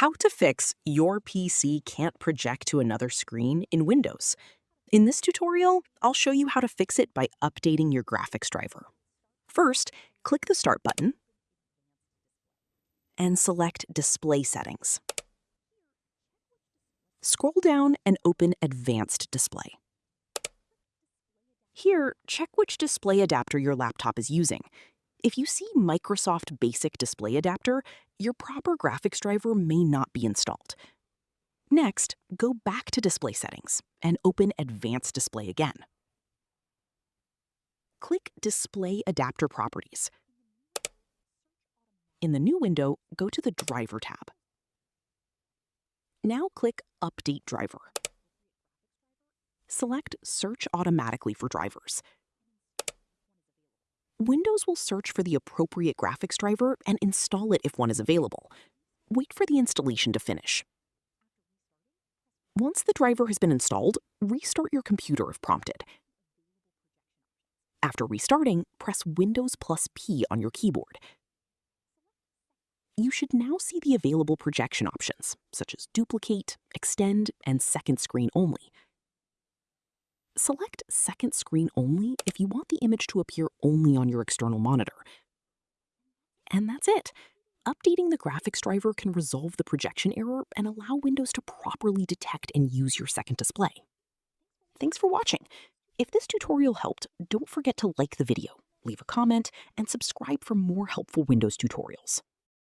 How to fix your PC can't project to another screen in Windows. In this tutorial, I'll show you how to fix it by updating your graphics driver. First, click the Start button and select Display Settings. Scroll down and open Advanced Display. Here, check which display adapter your laptop is using. If you see Microsoft Basic Display Adapter, your proper graphics driver may not be installed. Next, go back to Display Settings and open Advanced Display again. Click Display Adapter Properties. In the new window, go to the Driver tab. Now click Update Driver. Select Search Automatically for drivers. Windows will search for the appropriate graphics driver and install it if one is available. Wait for the installation to finish. Once the driver has been installed, restart your computer if prompted. After restarting, press Windows plus P on your keyboard. You should now see the available projection options, such as Duplicate, Extend, and Second Screen Only. Select Second Screen Only if you want the image to appear only on your external monitor. And that's it. Updating the graphics driver can resolve the projection error and allow Windows to properly detect and use your second display. Thanks for watching. If this tutorial helped, don't forget to like the video, leave a comment, and subscribe for more helpful Windows tutorials.